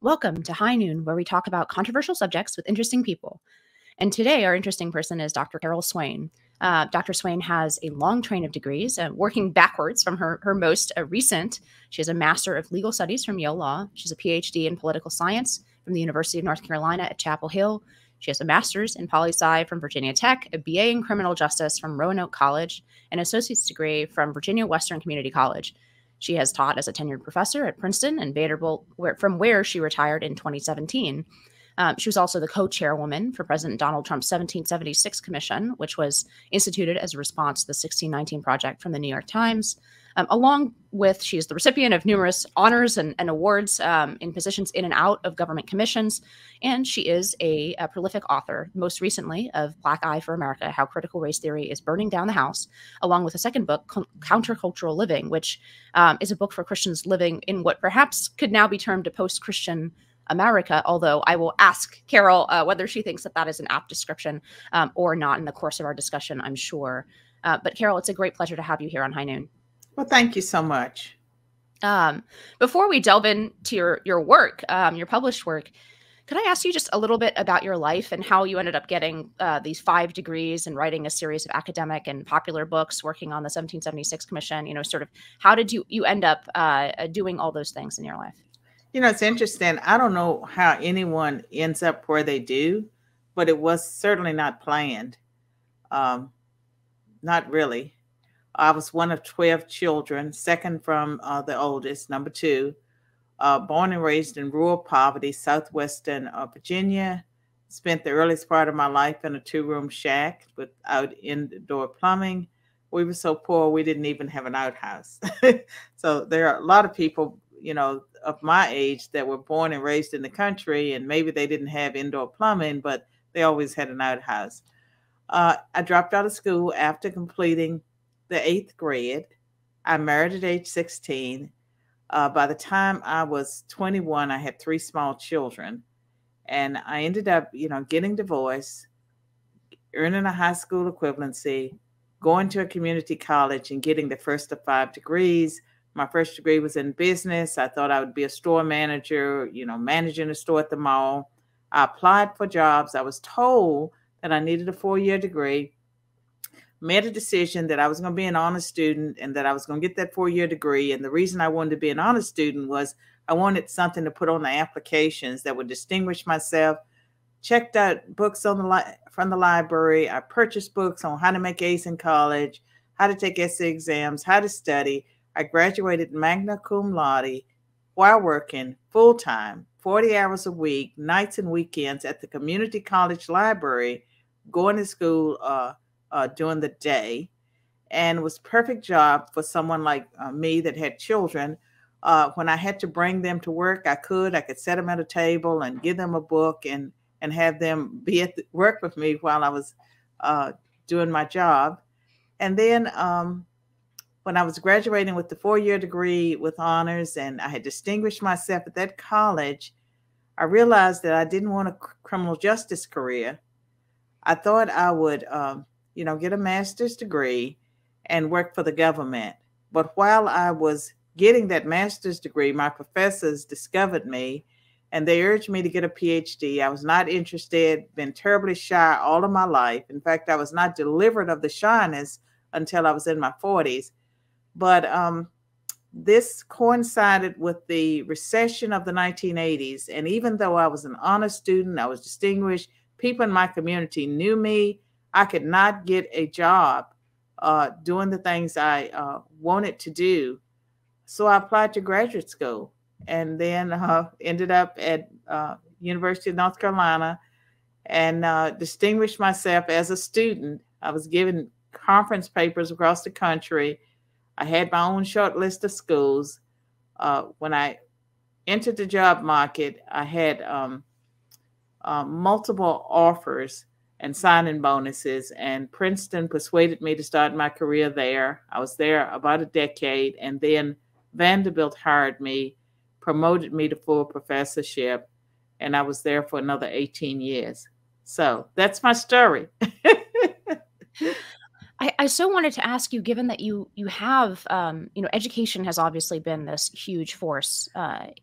Welcome to High Noon, where we talk about controversial subjects with interesting people. And today, our interesting person is Dr. Carol Swain. Dr. Swain has a long train of degrees, working backwards from her most recent. She has a Master of Legal Studies from Yale Law. She has a Ph.D. in Political Science from the University of North Carolina at Chapel Hill. She has a Master's in Poli-Sci from Virginia Tech, a BA in Criminal Justice from Roanoke College, and an Associate's degree from Virginia Western Community College. She has taught as a tenured professor at Princeton and Vanderbilt, from where she retired in 2017. She was also the co-chairwoman for President Donald Trump's 1776 Commission, which was instituted as a response to the 1619 Project from the New York Times. Along with, she is the recipient of numerous honors and awards in positions in and out of government commissions. And she is a prolific author, most recently of Black Eye for America, How Critical Race Theory is Burning Down the House, along with a second book, Countercultural Living, which is a book for Christians living in what perhaps could now be termed a post-Christian America, although I will ask Carol whether she thinks that is an apt description or not in the course of our discussion, I'm sure. But Carol, it's a great pleasure to have you here on High Noon. Well, thank you so much. Before we delve into your work, your published work, could I ask you just a little bit about your life and how you ended up getting these 5 degrees and writing a series of academic and popular books, working on the 1776 Commission, sort of how did you end up doing all those things in your life? It's interesting. I don't know how anyone ends up where they do, but it was certainly not planned. Not really. I was one of 12 children, second from the oldest, number 2, born and raised in rural poverty, southwestern Virginia. Spent the earliest part of my life in a 2-room shack without indoor plumbing. We were so poor, we didn't even have an outhouse. So there are a lot of people, of my age that were born and raised in the country, and maybe they didn't have indoor plumbing, but they always had an outhouse. I dropped out of school after completing the 8th grade. I married at age 16. By the time I was 21, I had 3 small children, and I ended up, getting divorced, earning a high school equivalency, going to a community college and getting the first of 5 degrees. My first degree was in business. I thought I would be a store manager, managing a store at the mall. I applied for jobs. I was told that I needed a 4-year degree. Made a decision that I was going to be an honor student and that I was going to get that 4-year degree. And the reason I wanted to be an honor student was I wanted something to put on the applications that would distinguish myself. Checked out books from the library. I purchased books on how to make A's in college, how to take essay exams, how to study. I graduated magna cum laude while working full-time, 40 hours a week, nights and weekends at the community college library, going to school during the day, and it was a perfect job for someone like me that had children. When I had to bring them to work, I could set them at a table and give them a book and have them be at work with me while I was doing my job. And then when I was graduating with the 4-year degree with honors and I had distinguished myself at that college, I realized that I didn't want a criminal justice career. I thought I would get a master's degree and work for the government. But while I was getting that master's degree, my professors discovered me and they urged me to get a Ph.D. I was not interested, been terribly shy all of my life. In fact, I was not delivered of the shyness until I was in my 40s. But this coincided with the recession of the 1980s. And even though I was an honor student, I was distinguished, people in my community knew me, I could not get a job doing the things I wanted to do. So I applied to graduate school and then ended up at University of North Carolina and distinguished myself as a student. I was given conference papers across the country. I had my own short list of schools. When I entered the job market, I had multiple offers and signing bonuses, and Princeton persuaded me to start my career there. I was there about a decade, and then Vanderbilt hired me, promoted me to full professorship, and I was there for another 18 years. So that's my story. I so wanted to ask you, given that you have, education has obviously been this huge force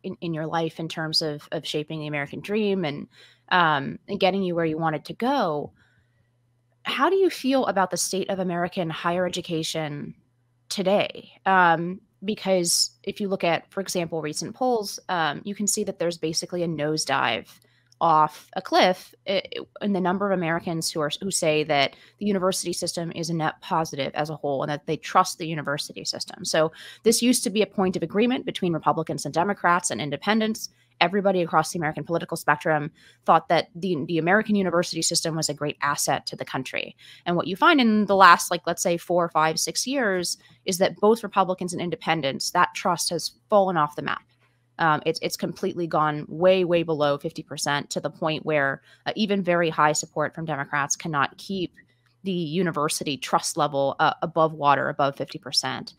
in your life in terms of shaping the American dream and getting you where you wanted to go. How do you feel about the state of American higher education today? Because if you look at, for example, recent polls, you can see that there's basically a nosedive off a cliff in the number of Americans who say that the university system is a net positive as a whole and that they trust the university system. So this used to be a point of agreement between Republicans and Democrats and independents. Everybody across the American political spectrum thought that the American university system was a great asset to the country. And what you find in the last, like, let's say 4, 5, 6 years is that both Republicans and independents, that trust has fallen off the map. It's completely gone way, way below 50% to the point where even very high support from Democrats cannot keep the university trust level above water, above 50%.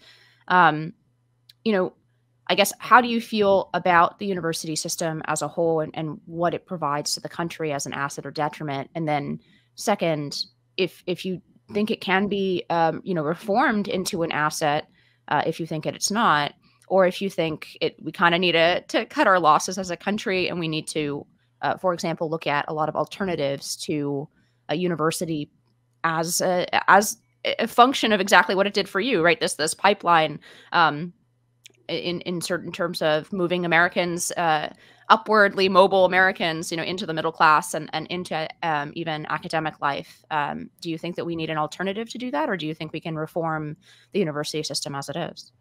I guess, how do you feel about the university system as a whole and what it provides to the country as an asset or detriment? And then second, if you think it can be, reformed into an asset, if you think it's not, or if you think we kind of need to cut our losses as a country and we need to, for example, look at a lot of alternatives to a university as a function of exactly what it did for you, right? This pipeline in certain terms of moving Americans, upwardly mobile Americans, into the middle class and into even academic life. Do you think that we need an alternative to do that, or do you think we can reform the university system as it is?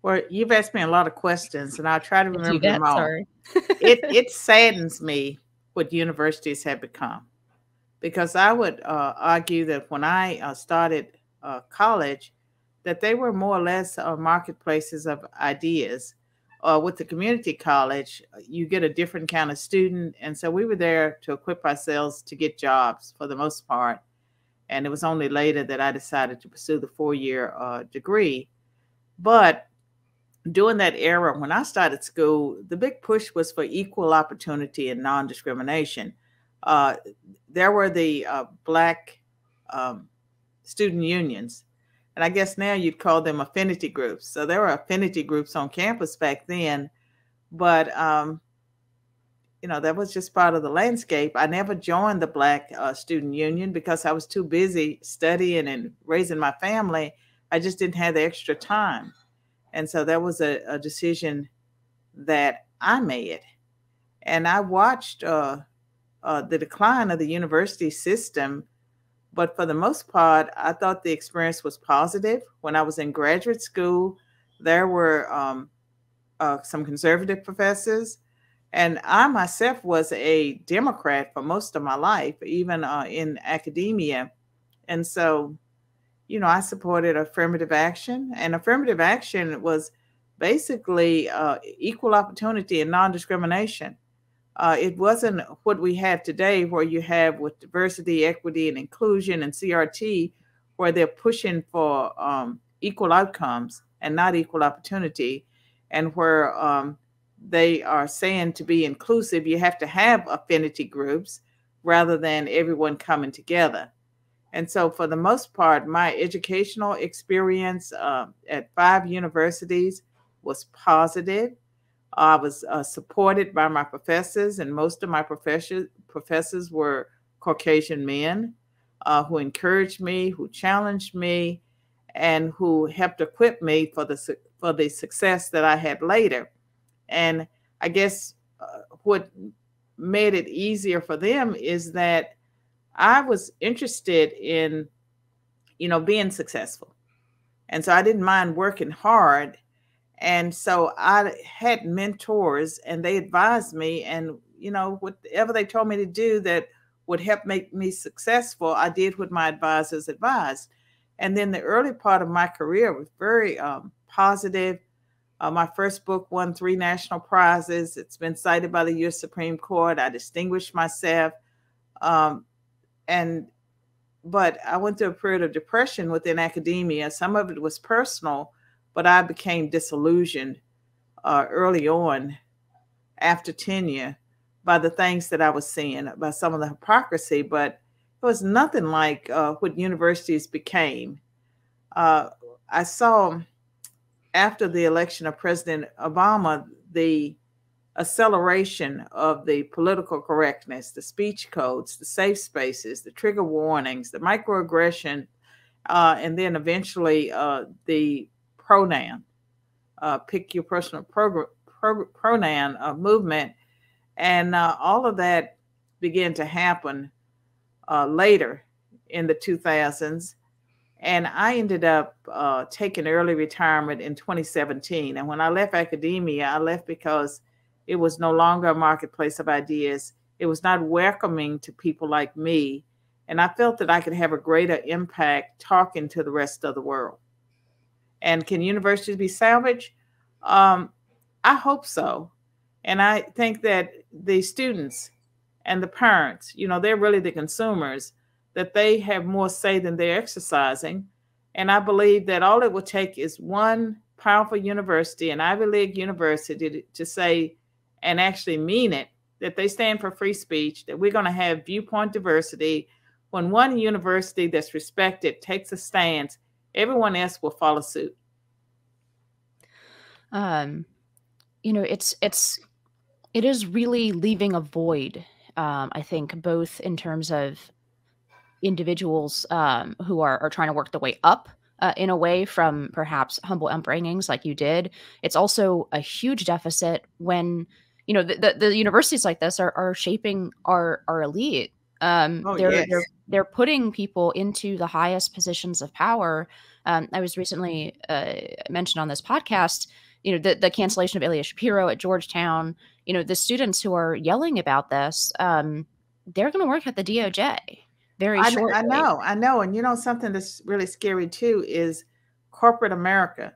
Well, you've asked me a lot of questions, and I'll try to remember them all. Sorry. It saddens me what universities have become, because I would argue that when I started college, that they were more or less marketplaces of ideas. With the community college, you get a different kind of student, and so we were there to equip ourselves to get jobs for the most part. And it was only later that I decided to pursue the 4-year degree. But during that era, when I started school, the big push was for equal opportunity and non-discrimination. There were the Black student unions, and I guess now you'd call them affinity groups. So there were affinity groups on campus back then, but that was just part of the landscape. I never joined the Black student union because I was too busy studying and raising my family. I just didn't have the extra time. And so that was a decision that I made. And I watched the decline of the university system. But for the most part, I thought the experience was positive. When I was in graduate school, there were some conservative professors. And I myself was a Democrat for most of my life, even in academia. And so I supported affirmative action, and affirmative action was basically equal opportunity and non-discrimination. It wasn't what we have today, where you have with diversity, equity, and inclusion and CRT, where they're pushing for equal outcomes and not equal opportunity, and where they are saying to be inclusive, you have to have affinity groups rather than everyone coming together. And so for the most part, my educational experience at 5 universities was positive. I was supported by my professors, and most of my professors were Caucasian men who encouraged me, who challenged me, and who helped equip me for the success that I had later. And I guess what made it easier for them is that I was interested in, being successful. And so I didn't mind working hard. And so I had mentors, and they advised me, and, whatever they told me to do that would help make me successful, I did what my advisors advised. And then the early part of my career was very positive. My first book won 3 national prizes. It's been cited by the U.S. Supreme Court. I distinguished myself. But I went through a period of depression within academia. Some of it was personal, but I became disillusioned early on after tenure by the things that I was seeing, by some of the hypocrisy. But it was nothing like what universities became. I saw after the election of President Obama, the acceleration of the political correctness, the speech codes, the safe spaces, the trigger warnings, the microaggression, and then eventually the pronoun, pick your personal pronoun movement. And all of that began to happen later in the 2000s. And I ended up taking early retirement in 2017. And when I left academia, I left because it was no longer a marketplace of ideas. It was not welcoming to people like me. And I felt that I could have a greater impact talking to the rest of the world. And can universities be salvaged? I hope so. And I think that the students and the parents, they're really the consumers, that they have more say than they're exercising. And I believe that all it will take is one powerful university, an Ivy League university, to say and actually mean it, that they stand for free speech, that we're going to have viewpoint diversity. When one university that's respected takes a stance, everyone else will follow suit. It is really leaving a void, I think, both in terms of individuals who are trying to work their way up in a way from perhaps humble upbringings like you did. It's also a huge deficit when, the universities like this are shaping our elite. They're putting people into the highest positions of power. I was recently mentioned on this podcast, the cancellation of Ilya Shapiro at Georgetown. The students who are yelling about this, they're going to work at the DOJ very shortly. I know. And something that's really scary too is corporate America.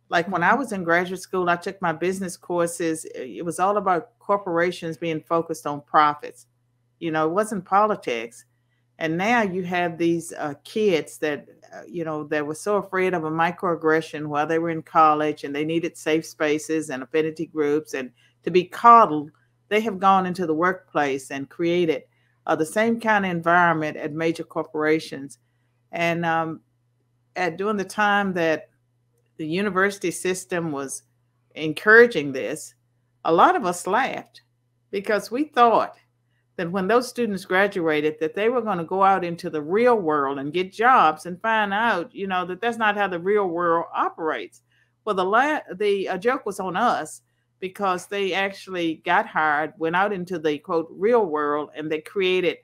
Like when I was in graduate school, I took my business courses. It was all about corporations being focused on profits. It wasn't politics. And now you have these kids that, that were so afraid of a microaggression while they were in college, and they needed safe spaces and affinity groups and to be coddled. They have gone into the workplace and created the same kind of environment at major corporations. And during the time that the university system was encouraging this, a lot of us laughed because we thought that when those students graduated, that they were going to go out into the real world and get jobs and find out, that that's not how the real world operates. Well, the joke was on us, because they actually got hired, went out into the, quote, real world, and they created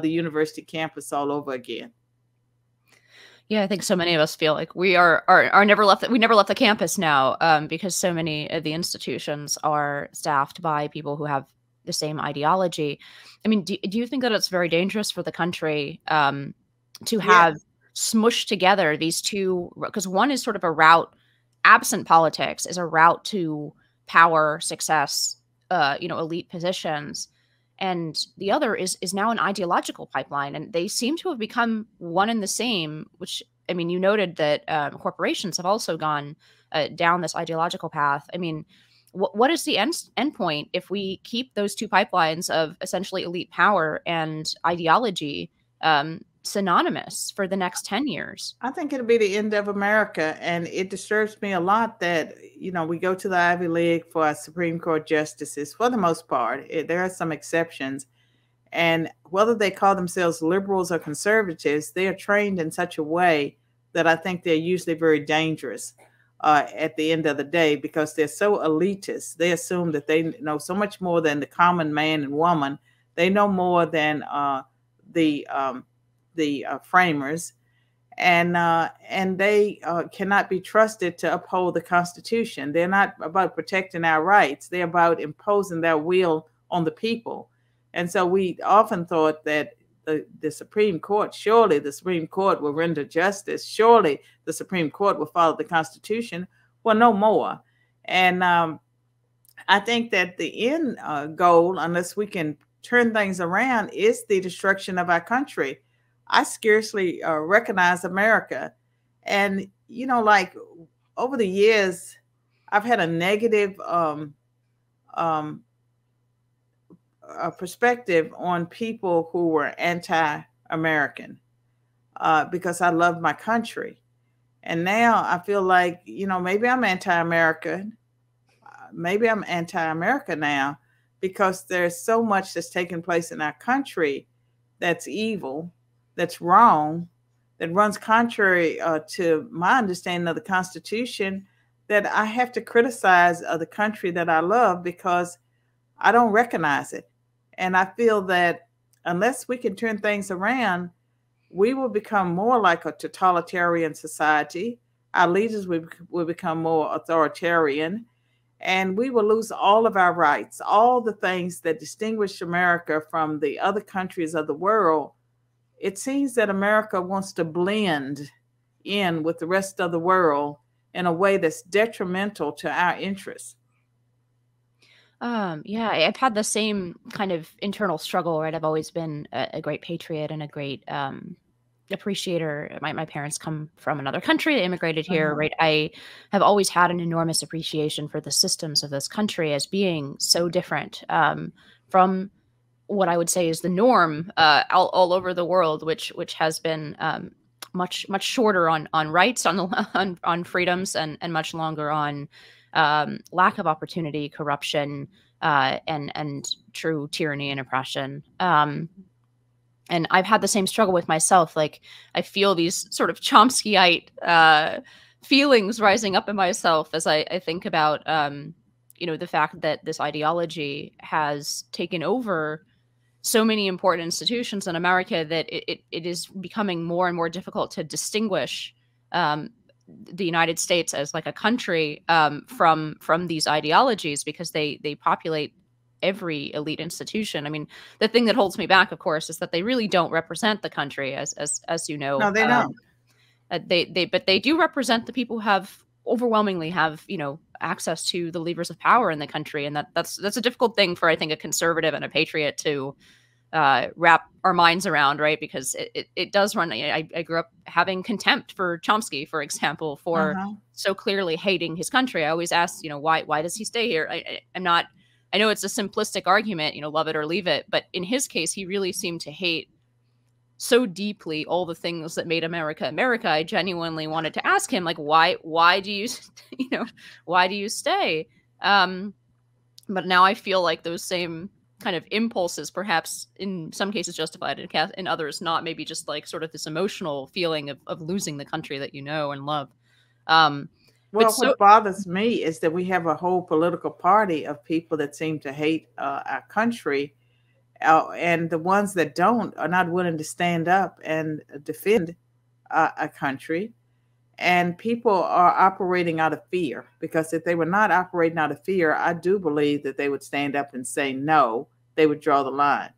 the university campus all over again. Yeah, I think so many of us feel like we are never left. We never left the campus now, because so many of the institutions are staffed by people who have the same ideology. I mean, do you think that it's very dangerous for the country to have smushed together these two? Because one is sort of a route, absent politics, is a route to power, success, elite positions. And the other is now an ideological pipeline. And they seem to have become one and the same, which, I mean, you noted that corporations have also gone down this ideological path. I mean, what is the end point if we keep those two pipelines of essentially elite power and ideology synonymous for the next 10 years? I think it'll be the end of America. And it disturbs me a lot that, we go to the Ivy League for our Supreme Court justices for the most part. There are some exceptions. And whether they call themselves liberals or conservatives, they are trained in such a way that I think they're usually very dangerous at the end of the day, because they're so elitist. They assume that they know so much more than the common man and woman. They know more than the framers, and they cannot be trusted to uphold the Constitution. They're not about protecting our rights. They're about imposing their will on the people. And so we often thought that the Supreme Court, surely the Supreme Court will render justice. Surely the Supreme Court will follow the Constitution. Well, no more. And I think that the end goal, unless we can turn things around, is the destruction of our country. I scarcely recognize America. And, like over the years, I've had a negative perspective on people who were anti-American because I love my country. And now I feel like, maybe I'm anti-American. Maybe I'm anti-America now because there's so much that's taking place in our country that's evil, that's wrong, that runs contrary to my understanding of the Constitution, that I have to criticize the country that I love because I don't recognize it. And I feel that unless we can turn things around, we will become more like a totalitarian society. Our leaders will become more authoritarian, and we will lose all of our rights, all the things that distinguish America from the other countries of the world. It seems that America wants to blend in with the rest of the world in a way that's detrimental to our interests. Yeah, I've had the same kind of internal struggle, right? I've always been a great patriot and a great appreciator. My parents come from another country. They immigrated here, right? I have always had an enormous appreciation for the systems of this country as being so different from what I would say is the norm all over the world, which has been much shorter on rights, on freedoms, and much longer on lack of opportunity, corruption, and true tyranny and oppression. And I've had the same struggle with myself. Like, I feel these sort of Chomskyite feelings rising up in myself as I think about, the fact that this ideology has taken over so many important institutions in America that it is becoming more and more difficult to distinguish the United States as like a country from these ideologies, because they populate every elite institution. I mean, the thing that holds me back, of course, is that they really don't represent the country, as you know. No, they don't. But they do represent the people who overwhelmingly have access to the levers of power in the country, and that's a difficult thing for, I think, a conservative and a patriot to wrap our minds around, right? Because it does run. I grew up having contempt for Chomsky, for example, for so clearly hating his country. I always ask, why does he stay here? I know it's a simplistic argument, love it or leave it, but in his case, he really seemed to hate so deeply all the things that made America America. I genuinely wanted to ask him, like, why do you why do you stay? But now I feel like those same kind of impulses, perhaps in some cases justified, in others not, maybe just like sort of this emotional feeling of losing the country that you know and love. Well, what bothers me is that we have a whole political party of people that seem to hate our country, and the ones that don't are not willing to stand up and defend a country. And people are operating out of fear, because if they were not operating out of fear, I do believe that they would stand up and say no. They would draw the line.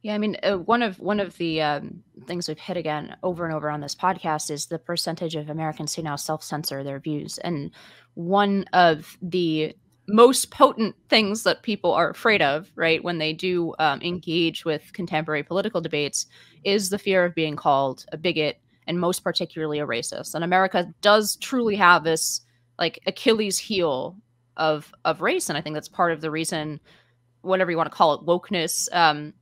Yeah, I mean, one of the things we've hit again over and over on this podcast is the percentage of Americans who now self-censor their views. And one of the most potent things that people are afraid of, right, when they do engage with contemporary political debates, is the fear of being called a bigot, and most particularly a racist. And America does truly have this like Achilles heel of race. And I think that's part of the reason, whatever you want to call it, wokeness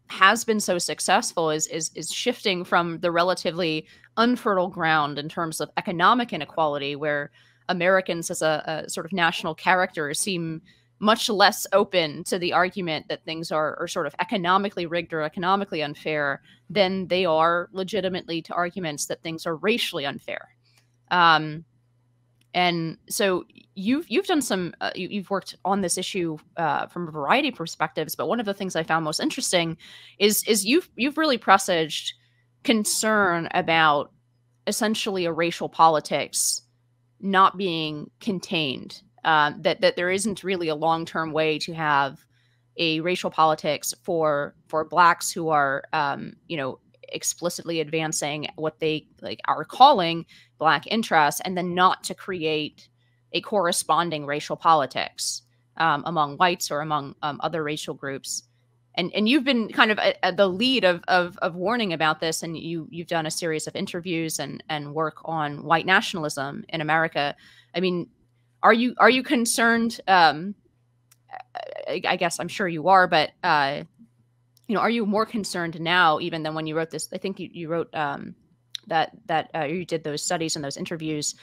has been so successful, is shifting from the relatively unfertile ground in terms of economic inequality, where Americans as a sort of national character seem much less open to the argument that things are sort of economically rigged or economically unfair than they are legitimately to arguments that things are racially unfair. And so you've done some, you've worked on this issue from a variety of perspectives, but one of the things I found most interesting is you've really presaged concern about essentially a racial politics not being contained, that there isn't really a long-term way to have a racial politics for Blacks who are, explicitly advancing what they are calling Black interests, and then not to create a corresponding racial politics among whites or among other racial groups. And you've been kind of at the lead of warning about this, and you've done a series of interviews and work on white nationalism in America. I mean, are you concerned? I guess I'm sure you are, but are you more concerned now even than when you wrote this? I think you wrote that you did those studies and those interviews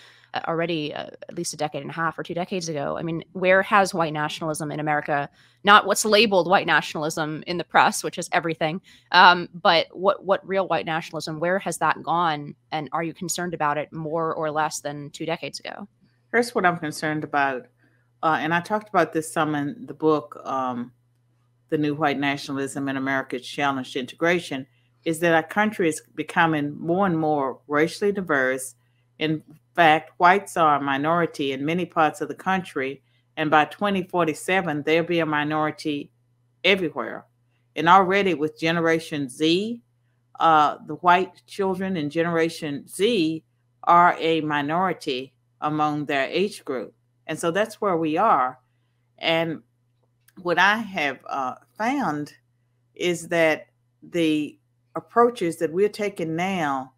already at least a decade and a half or 2 decades ago. I mean, where has white nationalism in America, not what's labeled white nationalism in the press, which is everything, but what real white nationalism, where has that gone? And are you concerned about it more or less than 2 decades ago? Here's what I'm concerned about. And I talked about this some in the book, The New White Nationalism in America's Challenge to Integration, is that our country is becoming more and more racially diverse. In fact, whites are a minority in many parts of the country, and by 2047, they'll be a minority everywhere. And already with Generation Z, the white children in Generation Z are a minority among their age group. And so that's where we are. And what I have found is that the approaches that we're taking now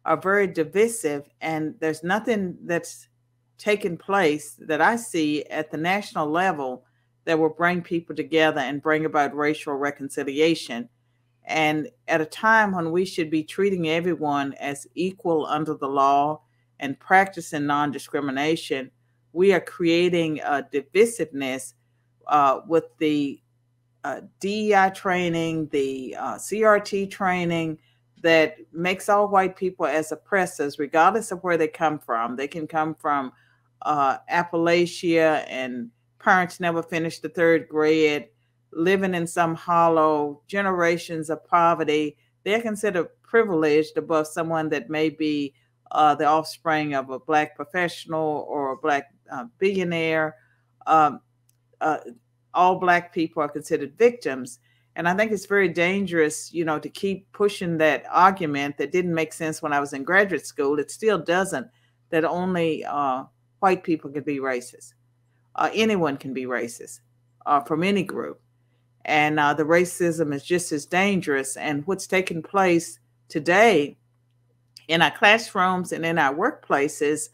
are very divisive, and there's nothing that's taken place that I see at the national level that will bring people together and bring about racial reconciliation. And at a time when we should be treating everyone as equal under the law and practicing non-discrimination, we are creating a divisiveness with the DEI training, the CRT training that makes all white people as oppressors, regardless of where they come from. They can come from Appalachia and parents never finished the 3rd grade, living in some hollow, generations of poverty. They're considered privileged above someone that may be the offspring of a Black professional or a Black billionaire. All Black people are considered victims. And I think it's very dangerous, to keep pushing that argument that didn't make sense when I was in graduate school. It still doesn't, that only white people can be racist. Anyone can be racist from any group. And the racism is just as dangerous. And what's taking place today in our classrooms and in our workplaces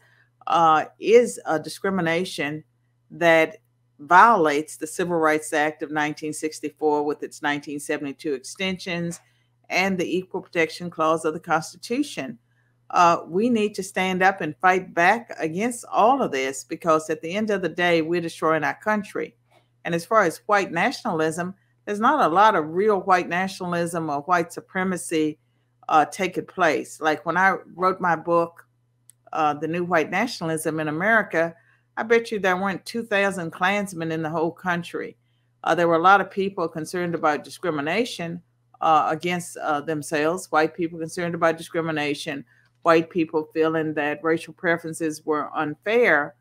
is a discrimination that violates the Civil Rights Act of 1964 with its 1972 extensions and the Equal Protection Clause of the Constitution. We need to stand up and fight back against all of this, because at the end of the day, we're destroying our country. And as far as white nationalism, there's not a lot of real white nationalism or white supremacy taking place. Like when I wrote my book, The New White Nationalism in America, I bet you there weren't 2,000 Klansmen in the whole country. There were a lot of people concerned about discrimination against themselves, white people concerned about discrimination, white people feeling that racial preferences were unfair.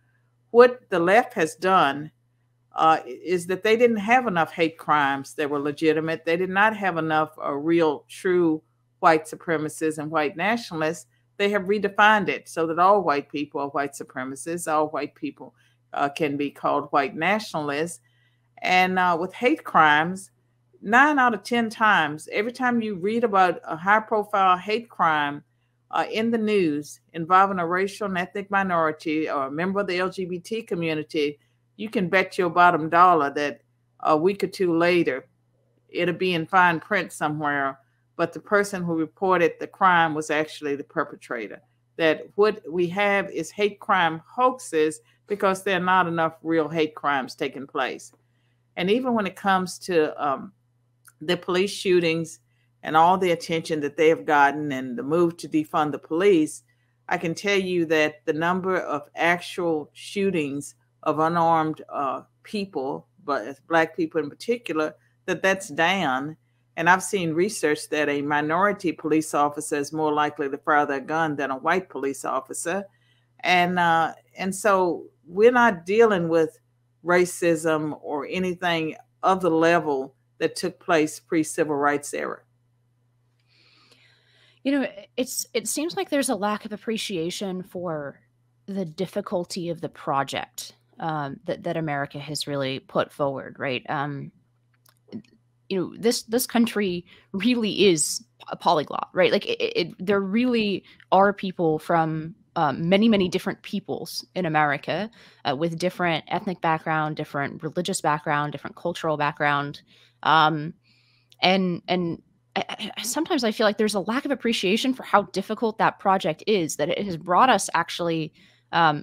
What the left has done is that they didn't have enough hate crimes that were legitimate. They did not have enough real, true white supremacists and white nationalists. They have redefined it so that all white people are white supremacists. All white people can be called white nationalists. And with hate crimes, 9 out of 10 times, every time you read about a high-profile hate crime in the news involving a racial and ethnic minority or a member of the LGBT community, you can bet your bottom dollar that a week or two later, it'll be in fine print somewhere, but the person who reported the crime was actually the perpetrator. That what we have is hate crime hoaxes because there are not enough real hate crimes taking place. And even when it comes to the police shootings and all the attention that they have gotten and the move to defund the police, I can tell you that the number of actual shootings of unarmed people, but Black people in particular, that's down. And I've seen research that a minority police officer is more likely to fire their gun than a white police officer. And so we're not dealing with racism or anything of the level that took place pre-civil rights era. It seems like there's a lack of appreciation for the difficulty of the project that America has really put forward, right? This country really is a polyglot, right? Like there really are people from many, many different peoples in America with different ethnic background, different religious background, different cultural background. And sometimes I feel like there's a lack of appreciation for how difficult that project is, that it has brought us actually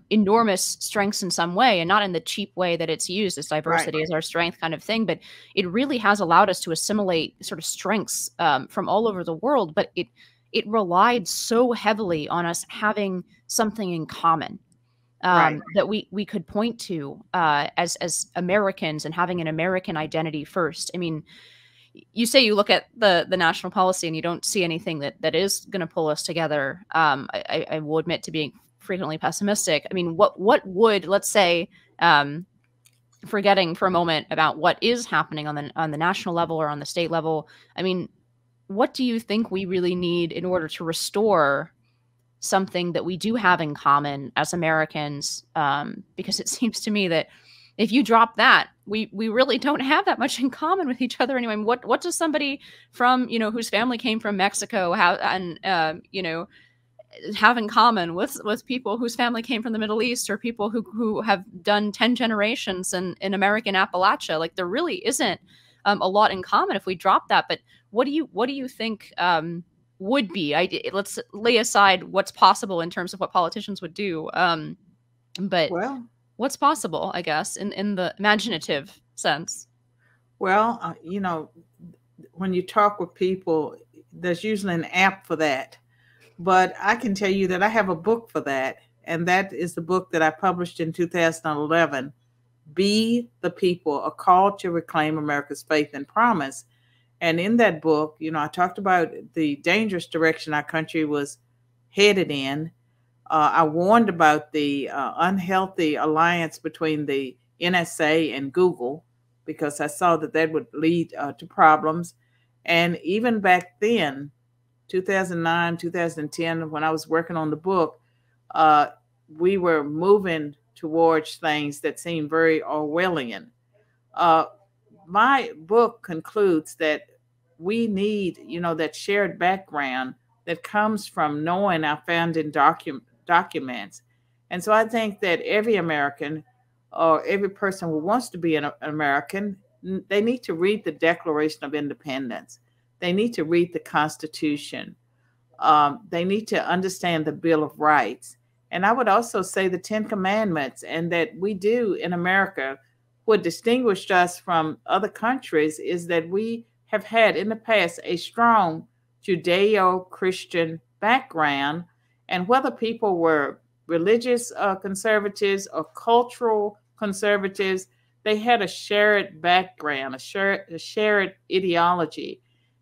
enormous strengths in some way, and not in the cheap way that it's used as diversity as our strength kind of thing, but it really has allowed us to assimilate sort of strengths from all over the world. But it relied so heavily on us having something in common that we could point to as Americans, and having an American identity first. I mean, you say you look at the national policy and you don't see anything that is going to pull us together. I will admit to being frequently pessimistic. I mean, what would, let's say, forgetting for a moment about what is happening on the national level or on the state level, I mean, what do you think we really need in order to restore something that we do have in common as Americans? Because it seems to me that if you drop that, we really don't have that much in common with each other anyway. What does somebody from, whose family came from Mexico have in common with people whose family came from the Middle East, or people who have done 10 generations in American Appalachia? Like, there really isn't a lot in common if we drop that. But what do you think would be? Let's lay aside what's possible in terms of what politicians would do. But what's possible, I guess, in the imaginative sense? Well, when you talk with people, there's usually an app for that. But I can tell you that I have a book for that. And that is the book that I published in 2011, Be the People, A Call to Reclaim America's Faith and Promise. And in that book, I talked about the dangerous direction our country was headed in. I warned about the unhealthy alliance between the NSA and Google, because I saw that would lead to problems. And even back then, 2009, 2010, when I was working on the book, we were moving towards things that seemed very Orwellian. My book concludes that we need, that shared background that comes from knowing our founding documents. And so I think that every American, or every person who wants to be an American, they need to read the Declaration of Independence. They need to read the Constitution. They need to understand the Bill of Rights. And I would also say the 10 Commandments, and that we do in America. What distinguished us from other countries is that we have had in the past a strong Judeo-Christian background. And whether people were religious conservatives or cultural conservatives, they had a shared background, a shared ideology.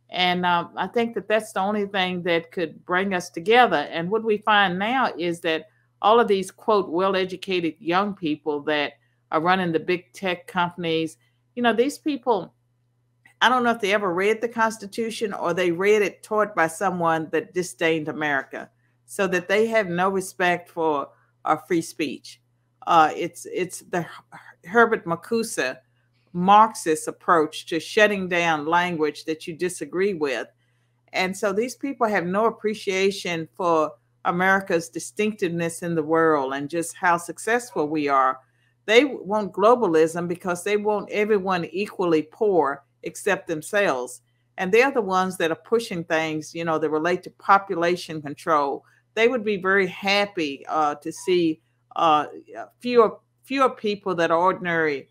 And I think that that's the only thing that could bring us together. And what we find now is that all of these, quote, well-educated young people that are running the big tech companies, these people, I don't know if they ever read the Constitution, or they read it taught by someone that disdained America, so that they have no respect for free speech. It's the Herbert Marcuse Marxist approach to shutting down language that you disagree with. And so these people have no appreciation for America's distinctiveness in the world and just how successful we are. They want globalism because they want everyone equally poor except themselves. And they're the ones that are pushing things, that relate to population control. They would be very happy to see fewer people that are ordinary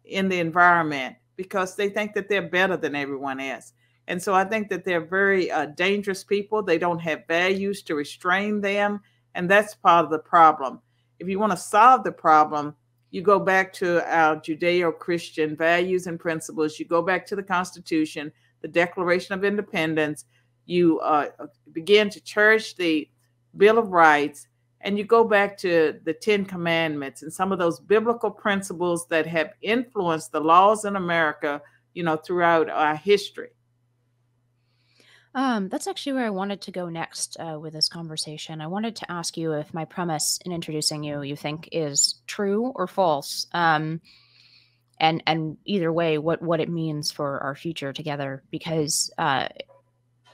in the environment, because they think that they're better than everyone else. And so I think that they're very dangerous people. They don't have values to restrain them. And that's part of the problem. If you want to solve the problem, you go back to our Judeo-Christian values and principles. You go back to the Constitution, the Declaration of Independence. You begin to cherish the Bill of Rights, and you go back to the 10 Commandments and some of those biblical principles that have influenced the laws in America, throughout our history. That's actually where I wanted to go next with this conversation. I wanted to ask you if my premise in introducing you think is true or false, and either way, what it means for our future together. Because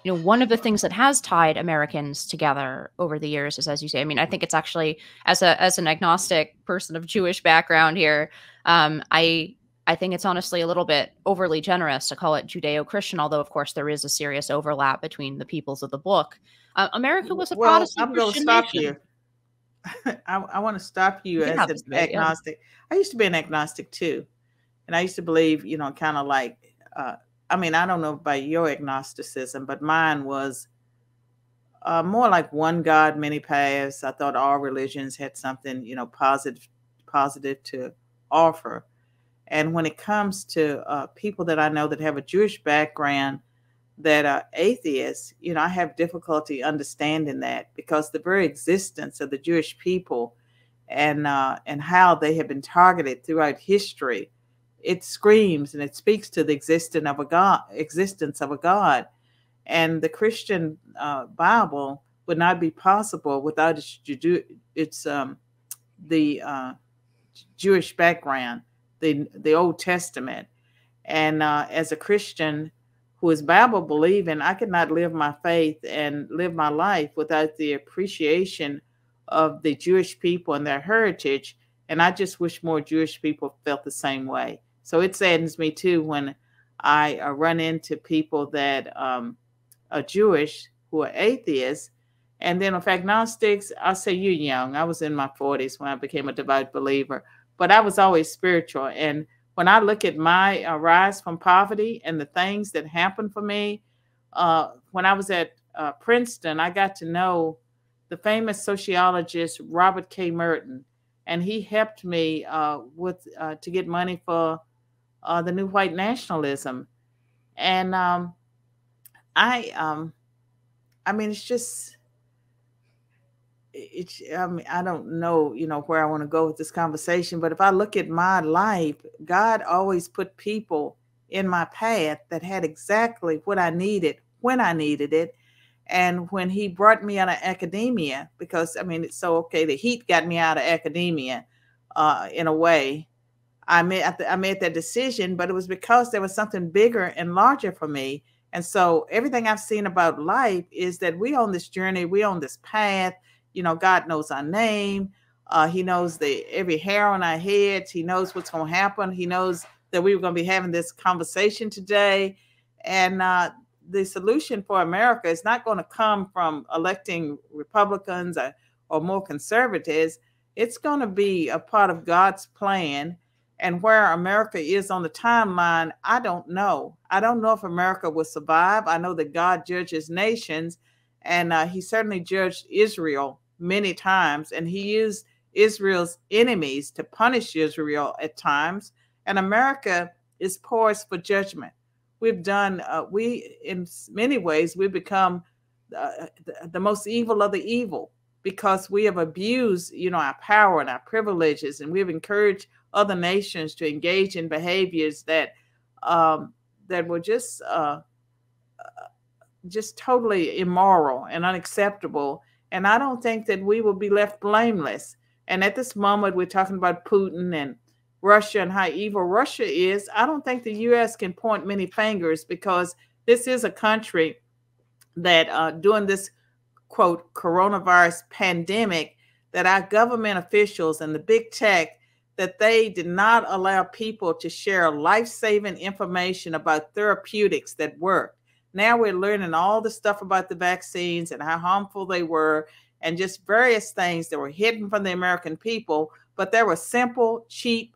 one of the things that has tied Americans together over the years is, as you say, I mean, I think it's actually, as an agnostic person of Jewish background here, I I think it's honestly a little bit overly generous to call it Judeo-Christian, although, of course, there is a serious overlap between the peoples of the book. America was a Well, Protestant I'm going to Christian stop nation. you. I want to stop you We can as have an this debate, yeah. agnostic. I used to be an agnostic too. And I used to believe, kind of like, I mean, I don't know about your agnosticism, but mine was more like one God, many paths. I thought all religions had something, positive to offer. And when it comes to people that I know that have a Jewish background that are atheists, I have difficulty understanding that, because the very existence of the Jewish people and how they have been targeted throughout history, it screams and it speaks to the existence of a God. And the Christian Bible would not be possible without its Jewish background, the Old Testament. And as a Christian who is Bible believing, I could not live my faith and live my life without the appreciation of the Jewish people and their heritage. And I just wish more Jewish people felt the same way. So it saddens me too when I run into people that are Jewish who are atheists. And then with agnostics, I'll say you're young. I was in my 40s when I became a devout believer, but I was always spiritual. And when I look at my rise from poverty and the things that happened for me, when I was at Princeton, I got to know the famous sociologist Robert K. Merton, and he helped me to get money for the new White Nationalism. And I mean, it's just, I mean, I don't know, where I want to go with this conversation, but if I look at my life, God always put people in my path that had exactly what I needed when I needed it. And when he brought me out of academia, because I mean, it's so okay, the heat got me out of academia in a way. I made that decision, but it was because there was something bigger and larger for me. And so everything I've seen about life is that we on this journey, we on this path. God knows our name. He knows every hair on our heads. He knows what's going to happen. He knows that we were going to be having this conversation today. And the solution for America is not going to come from electing Republicans or more conservatives. It's going to be a part of God's plan. And where America is on the timeline, I don't know. I don't know if America will survive. I know that God judges nations, and he certainly judged Israel many times, and he used Israel's enemies to punish Israel at times. And America is poised for judgment. We've done, in many ways, we've become the most evil of the evil, because we have abused, our power and our privileges, and we've encouraged other nations to engage in behaviors that were just totally immoral and unacceptable. And I don't think that we will be left blameless. And at this moment, we're talking about Putin and Russia and how evil Russia is. I don't think the U.S. can point many fingers, because this is a country that during this, quote, coronavirus pandemic, that our government officials and the big tech, that they did not allow people to share life-saving information about therapeutics that work. Now we're learning all the stuff about the vaccines and how harmful they were, and just various things that were hidden from the American people. But there were simple, cheap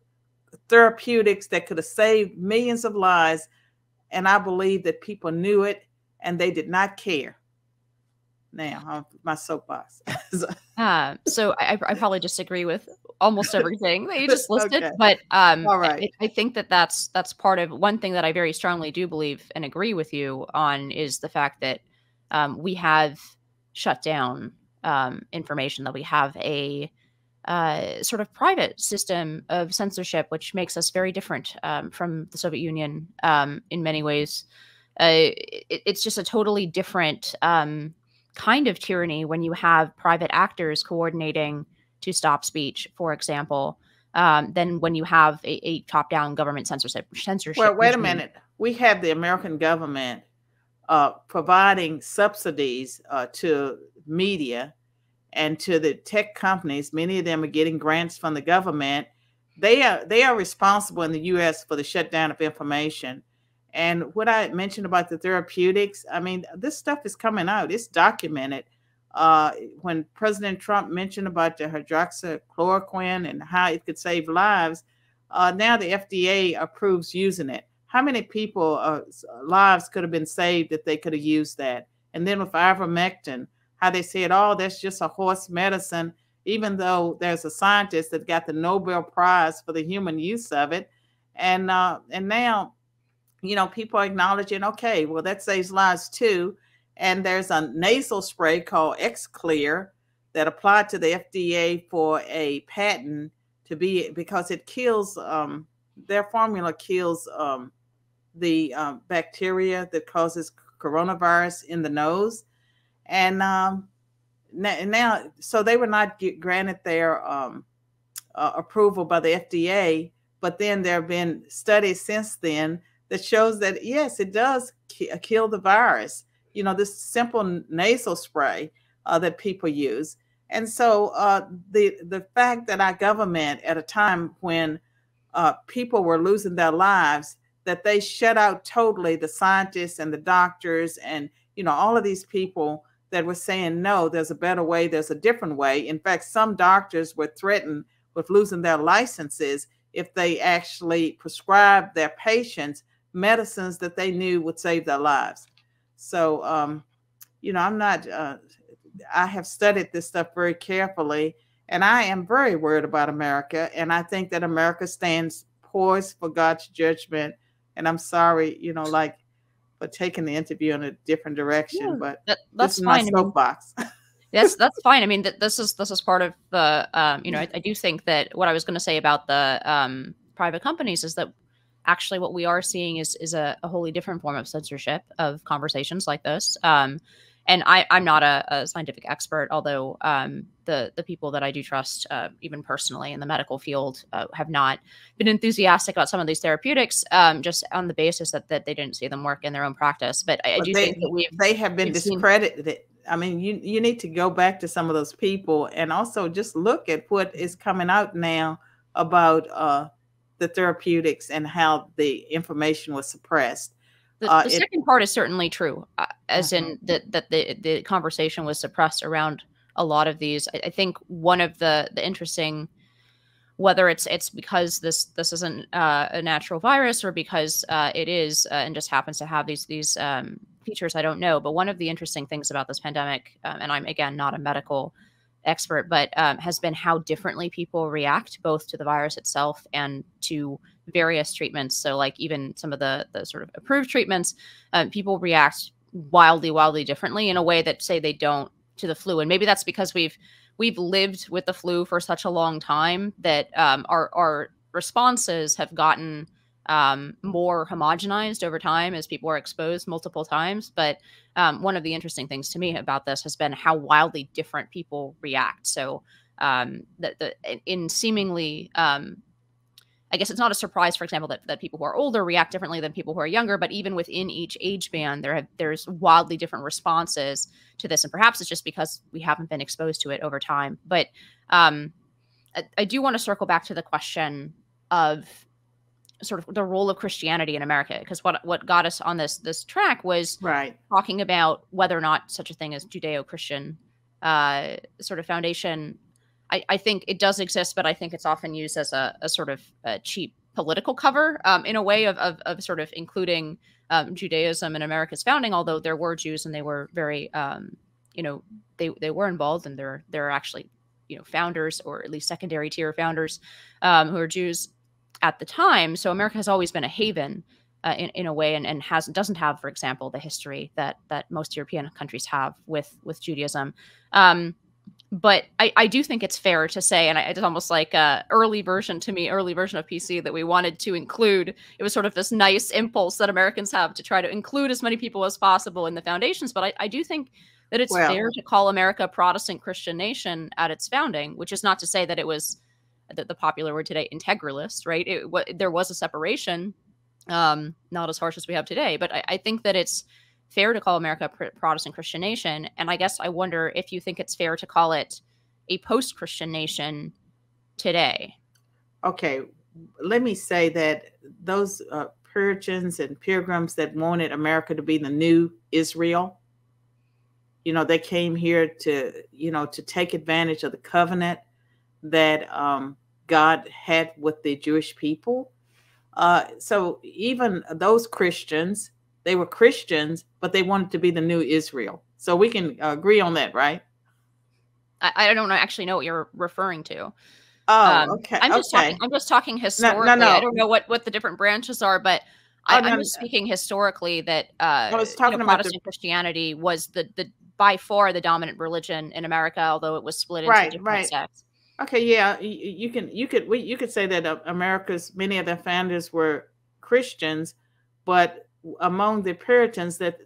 therapeutics that could have saved millions of lives. And I believe that people knew it and they did not care. Now, my soapbox. So I probably disagree with almost everything that you just listed, Okay. but All right. I think that's part of one thing that I very strongly do believe and agree with you on, is the fact that we have shut down information, that we have a sort of private system of censorship, which makes us very different from the Soviet Union in many ways. It's just a totally different kind of tyranny when you have private actors coordinating to stop speech, for example, than when you have a top-down government censorship. Well, wait a minute. We have the American government providing subsidies to media and to the tech companies. Many of them are getting grants from the government, they are responsible in the U.S. for the shutdown of information. And what I mentioned about the therapeutics, I mean, this stuff is coming out. It's documented. When President Trump mentioned about the hydroxychloroquine and how it could save lives, now the FDA approves using it. How many people lives could have been saved if they could have used that? And then with ivermectin, how they said, oh, that's just a horse medicine, even though there's a scientist that got the Nobel Prize for the human use of it. And now, you know, people are acknowledging, okay, well, that saves lives too. And there's a nasal spray called X-Clear that applied to the FDA for a patent to be, because it kills, their formula kills the bacteria that causes coronavirus in the nose. And now, so they were not granted their approval by the FDA, but then there have been studies since then that shows that, yes, it does kill the virus. You know, this simple nasal spray that people use. And so the fact that our government, at a time when people were losing their lives, that they shut out totally the scientists and the doctors and, you know, all of these people that were saying, no, there's a better way, there's a different way. In fact, some doctors were threatened with losing their licenses if they actually prescribed their patients medicines that they knew would save their lives. So, you know, I have studied this stuff very carefully, and I am very worried about America. And I think that America stands poised for God's judgment. And I'm sorry, you know, like, for taking the interview in a different direction, but that's fine. My soapbox. That's fine. I mean, this is part of the, you know, I do think that what I was going to say about the private companies is that actually what we are seeing is a wholly different form of censorship of conversations like this. And I'm not a scientific expert, although the people that I do trust, even personally in the medical field, have not been enthusiastic about some of these therapeutics, just on the basis that they didn't see them work in their own practice. But I do think that they have been discredited. I mean, you need to go back to some of those people and also just look at what is coming out now about the therapeutics and how the information was suppressed. The second part is certainly true, as in that the conversation was suppressed around a lot of these. I think one of the interesting, whether it's because this isn't a natural virus or because it is and just happens to have these features, I don't know. But one of the interesting things about this pandemic, and I'm again not a medical expert, but has been how differently people react both to the virus itself and to various treatments. So like even some of the sort of approved treatments, people react wildly differently in a way that say they don't to the flu. And maybe that's because we've lived with the flu for such a long time that our responses have gotten more homogenized over time as people are exposed multiple times. But one of the interesting things to me about this has been how wildly different people react. So in seemingly, I guess it's not a surprise, for example, that people who are older react differently than people who are younger, but even within each age band, there's wildly different responses to this. And perhaps it's just because we haven't been exposed to it over time. But I do want to circle back to the question of sort of the role of Christianity in America, because what got us on this track was talking about whether or not such a thing as Judeo-Christian sort of foundation. I think it does exist, but I think it's often used as a sort of a cheap political cover in a way of sort of including Judaism in America's founding, although there were Jews and they were very, you know, they were involved, and there are actually, you know, founders, or at least secondary tier founders who are Jews at the time. So America has always been a haven in a way, and doesn't have, for example, the history that most European countries have with Judaism. But I do think it's fair to say, and it's almost like a early version of PC that we wanted to include. It was sort of this nice impulse that Americans have to try to include as many people as possible in the foundations. But I do think that it's fair to call America a Protestant Christian nation at its founding, which is not to say that it was the popular word today, integralist, right? There was a separation, not as harsh as we have today. But I think that it's fair to call America a Protestant Christian nation. And I guess I wonder if you think it's fair to call it a post-Christian nation today. Okay, let me say that those Puritans and Pilgrims that wanted America to be the new Israel, they came here to, to take advantage of the covenant that God had with the Jewish people. So even those Christians, they were Christians, but they wanted to be the new Israel. So we can agree on that, right? I don't actually know what you're referring to. Oh, okay. I'm just Okay. talking historically. No. I don't know what the different branches are, but I'm just speaking historically that I was talking about Protestant Christianity was the by far the dominant religion in America, although it was split into different sects. Okay, yeah, you could say that America's many of the founders were Christians, but among the Puritans, that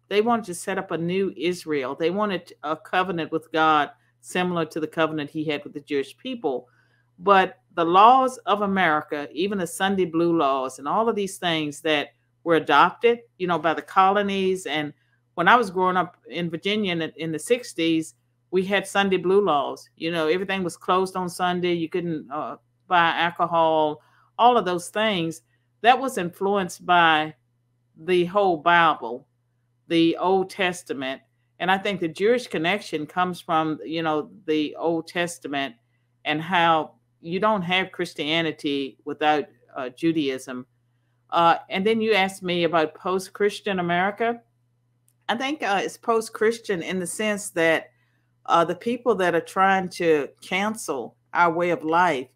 they wanted to set up a new Israel. They wanted a covenant with God similar to the covenant he had with the Jewish people. But the laws of America, even the Sunday blue laws and all of these things that were adopted, by the colonies. And when I was growing up in Virginia in the 60s, we had Sunday blue laws. Everything was closed on Sunday. You couldn't buy alcohol, all of those things. That was influenced by the whole Bible, the Old Testament. And I think the Jewish connection comes from, the Old Testament, and how you don't have Christianity without Judaism. And then you asked me about post-Christian America. I think it's post-Christian in the sense that the people that are trying to cancel our way of life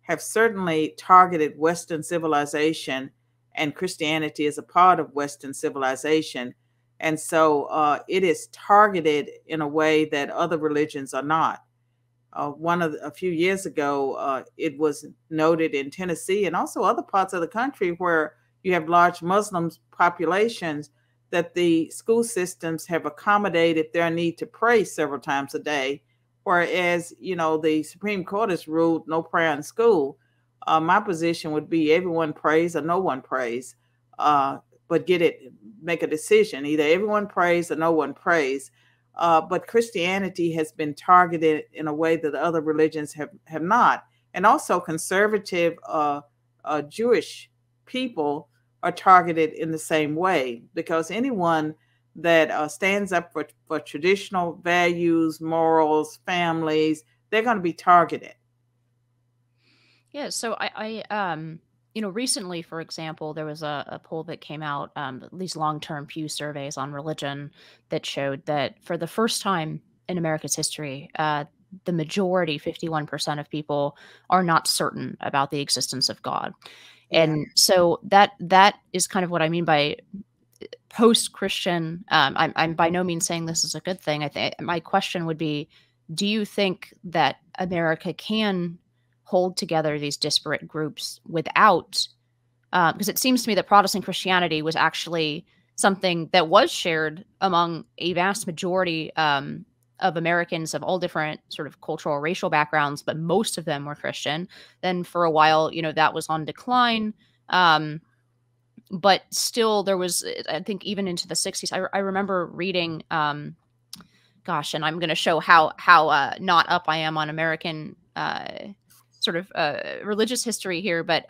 have certainly targeted Western civilization, and Christianity is a part of Western civilization. And so it is targeted in a way that other religions are not. A few years ago, it was noted in Tennessee and also other parts of the country where you have large Muslim populations, that the school systems have accommodated their need to pray several times a day, whereas, the Supreme Court has ruled no prayer in school. My position would be everyone prays or no one prays, but make a decision. Either everyone prays or no one prays. But Christianity has been targeted in a way that other religions have not. And also conservative Jewish people are targeted in the same way, because anyone that stands up for traditional values, morals, families, they're going to be targeted. Yeah, so I recently, for example, there was a poll that came out, these long-term Pew surveys on religion, that showed that for the first time in America's history, the majority, 51% of people, are not certain about the existence of God. Yeah. And so that is kind of what I mean by post-Christian. I'm by no means saying this is a good thing. I think my question would be, do you think that America can hold together these disparate groups without, because it seems to me that Protestant Christianity was actually something that was shared among a vast majority of Americans of all different sort of cultural, racial backgrounds, but most of them were Christian. Then for a while, that was on decline. But still there was, I think even into the 60s, I remember reading, gosh, and I'm going to show how not up I am on American sort of religious history here, but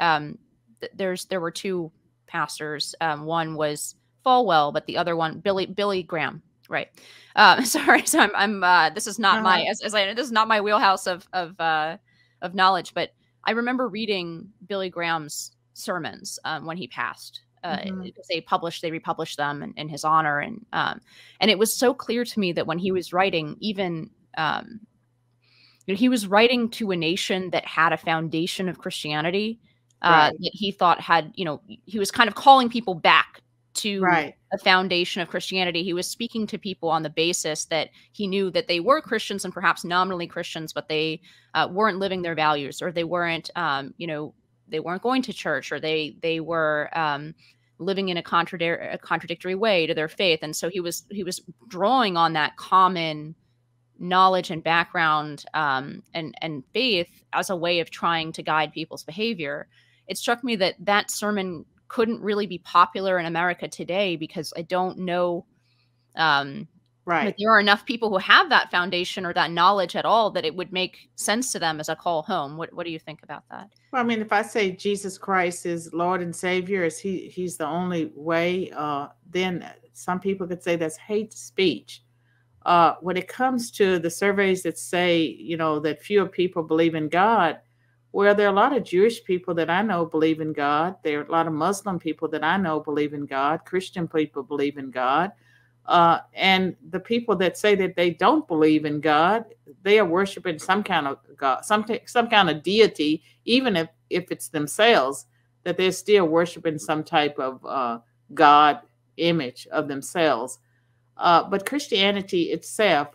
there were two pastors. One was Falwell, but the other one, Billy Graham. Right. Sorry. So I'm this is not my, this is not my wheelhouse of knowledge, but I remember reading Billy Graham's sermons when he passed. Because they republished them in his honor, and it was so clear to me that when he was writing, even he was writing to a nation that had a foundation of Christianity, that he thought had, he was kind of calling people back to a foundation of Christianity. He was speaking to people on the basis that he knew that they were Christians and perhaps nominally Christians, but they weren't living their values, or they weren't, they weren't going to church, or they were living in a contradictory way to their faith. And so he was drawing on that common knowledge and background and faith as a way of trying to guide people's behavior. It struck me that sermon couldn't really be popular in America today, because I don't know But Right. there are enough people who have that foundation or that knowledge at all that it would make sense to them as a call home. What do you think about that? Well, I mean, if I say Jesus Christ is Lord and Savior, is he's the only way, then some people could say that's hate speech. When it comes to the surveys that say, that fewer people believe in God, well, there are a lot of Jewish people that I know believe in God. There are a lot of Muslim people that I know believe in God. Christian people believe in God. And the people that say that they don't believe in God, they are worshiping some kind of God, some kind of deity, even if it's themselves, that they're still worshiping some type of God image of themselves. But Christianity itself,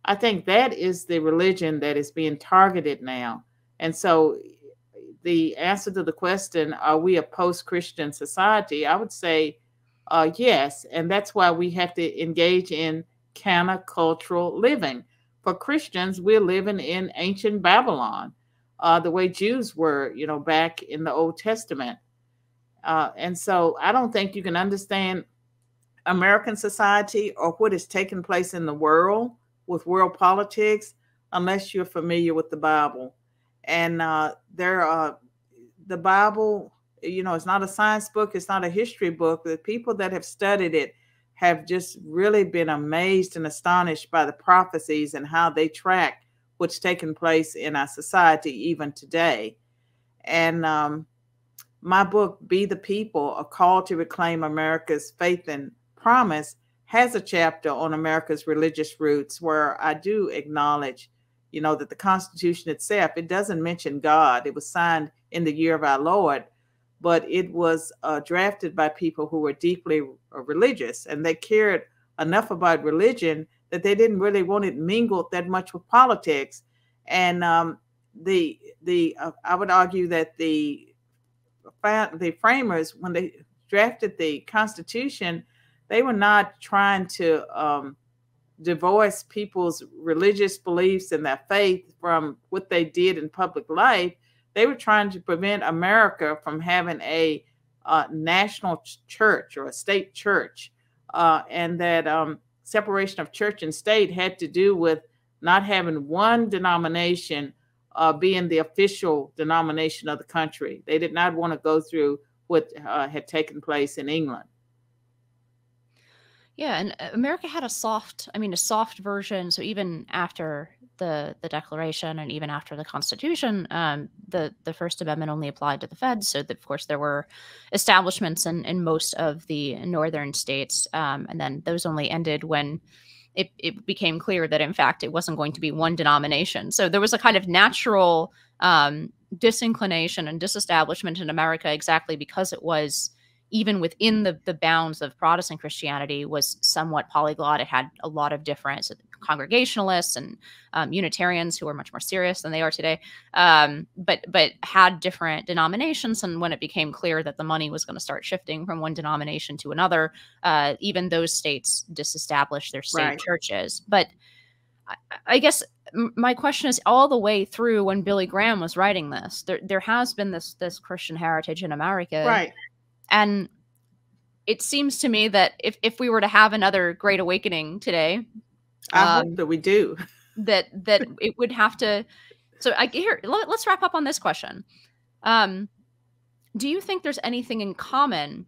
I think that is the religion that is being targeted now. And so the answer to the question, are we a post-Christian society? I would say yes. And that's why we have to engage in countercultural living. For Christians, we're living in ancient Babylon, the way Jews were, back in the Old Testament. And so I don't think you can understand American society or what is taking place in the world with world politics unless you're familiar with the Bible. And the Bible, it's not a science book, it's not a history book. The people that have studied it have just really been amazed and astonished by the prophecies and how they track what's taking place in our society even today. And my book, Be the People, A Call to Reclaim America's Faith and Promise, has a chapter on America's religious roots where I do acknowledge, that the Constitution itself, it doesn't mention God. It was signed in the year of our Lord, but it was drafted by people who were deeply religious, and they cared enough about religion that they didn't really want it mingled that much with politics. And I would argue that the framers, when they drafted the Constitution, they were not trying to divorce people's religious beliefs and their faith from what they did in public life. They were trying to prevent America from having a national church or a state church, and that separation of church and state had to do with not having one denomination being the official denomination of the country. They did not want to go through what had taken place in England. Yeah, and America had a soft version. So even after the Declaration and even after the Constitution, the First Amendment only applied to the feds. So that, of course, there were establishments in most of the northern states, and then those only ended when it became clear that, in fact, it wasn't going to be one denomination. So there was a kind of natural disinclination and disestablishment in America, exactly because it was, even within the bounds of Protestant Christianity, was somewhat polyglot. It had a lot of different Congregationalists and Unitarians who were much more serious than they are today, but had different denominations. And when it became clear that the money was going to start shifting from one denomination to another, even those states disestablished their state churches. But I guess my question is, all the way through when Billy Graham was writing this, there has been this Christian heritage in America. Right. And it seems to me that if we were to have another Great Awakening today, I hope that we do. that it would have to. So let's wrap up on this question. Do you think there's anything in common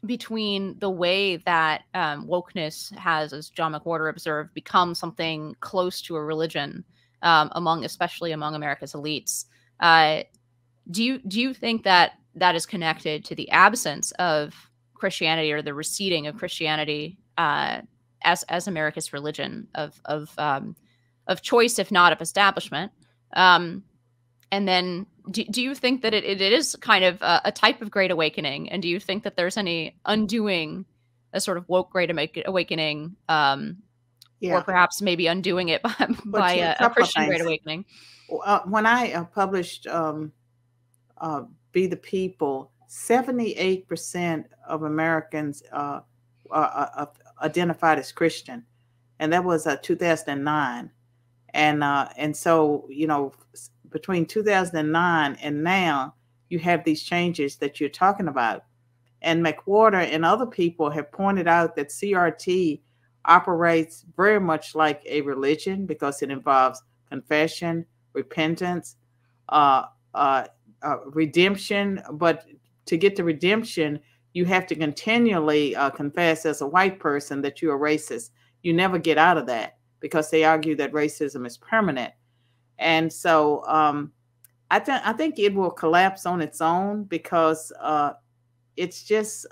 between the way that wokeness has, as John McWhorter observed, become something close to a religion especially among America's elites? Do you think that is connected to the absence of Christianity or the receding of Christianity as America's religion of choice, if not of establishment? And then do you think that it is kind of a type of Great Awakening? And do you think that there's any undoing a sort of woke Great Awakening, or perhaps maybe undoing it by a Christian Great Awakening? When I published Be the People, 78% of Americans are identified as Christian, and that was 2009. And so, between 2009 and now, you have these changes that you're talking about. And McWhorter and other people have pointed out that CRT operates very much like a religion because it involves confession, repentance, redemption. But to get to redemption, you have to continually confess as a white person that you're a racist. You never get out of that because they argue that racism is permanent. And so I think it will collapse on its own because it's just,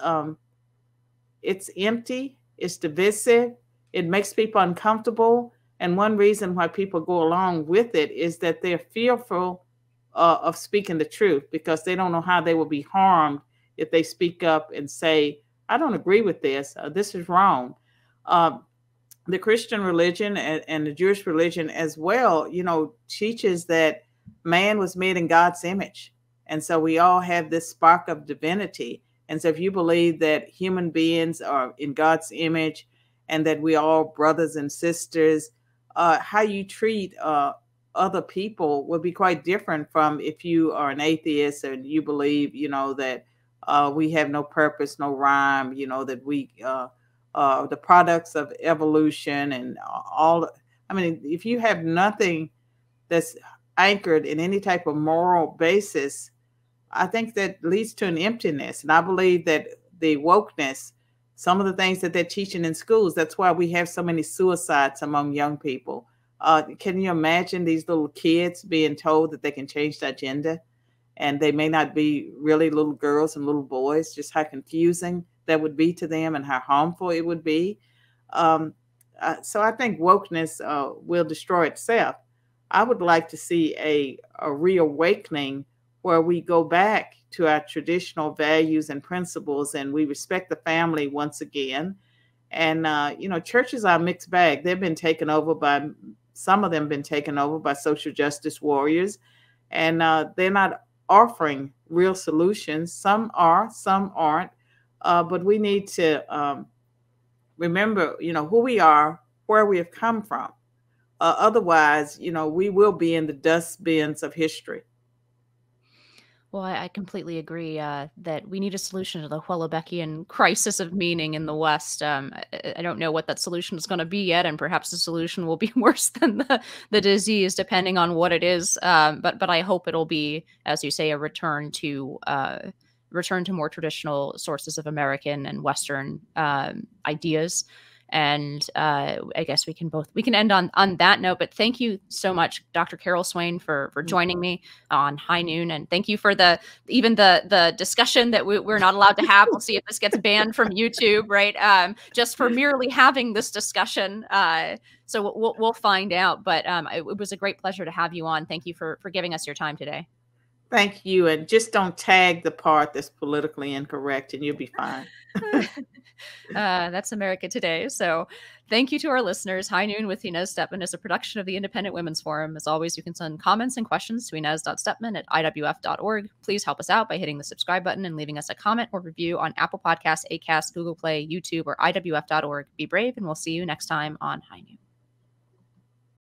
it's empty, it's divisive, it makes people uncomfortable. And one reason why people go along with it is that they're fearful of speaking the truth because they don't know how they will be harmed if they speak up and say, I don't agree with this, this is wrong. The Christian religion and the Jewish religion as well, teaches that man was made in God's image. And so we all have this spark of divinity. And so if you believe that human beings are in God's image and that we are all brothers and sisters, how you treat other people will be quite different from if you are an atheist and you believe, that we have no purpose, no rhyme, that we the products of evolution and all. I mean, if you have nothing that's anchored in any type of moral basis, I think that leads to an emptiness. And I believe that the wokeness, some of the things that they're teaching in schools, that's why we have so many suicides among young people. Can you imagine these little kids being told that they can change the agenda and they may not be really little girls and little boys, just how confusing that would be to them and how harmful it would be. So I think wokeness will destroy itself. I would like to see a reawakening where we go back to our traditional values and principles and we respect the family once again. And, churches are a mixed bag. They've been taken over by, some of them been taken over by social justice warriors, and they're not offering real solutions. Some are, some aren't. But we need to remember, who we are, where we have come from. Otherwise, we will be in the dustbins of history. Well, I completely agree that we need a solution to the Houellebecqian crisis of meaning in the West. I don't know what that solution is going to be yet, and perhaps the solution will be worse than the disease, depending on what it is. But I hope it'll be, as you say, a return to more traditional sources of American and Western ideas. And I guess we can end on that note. But thank you so much, Dr. Carol Swain, for joining me on High Noon, and thank you for the discussion that we're not allowed to have. We'll see if this gets banned from YouTube, right? Just for merely having this discussion. So we'll find out. But it was a great pleasure to have you on. Thank you for giving us your time today. Thank you. And just don't tag the part that's politically incorrect and you'll be fine. That's America Today. So thank you to our listeners. High Noon with Inez Stepman is a production of the Independent Women's Forum. As always, you can send comments and questions to inez.stepman@iwf.org. Please help us out by hitting the subscribe button and leaving us a comment or review on Apple Podcasts, Acast, Google Play, YouTube, or iwf.org. Be brave, and we'll see you next time on High Noon.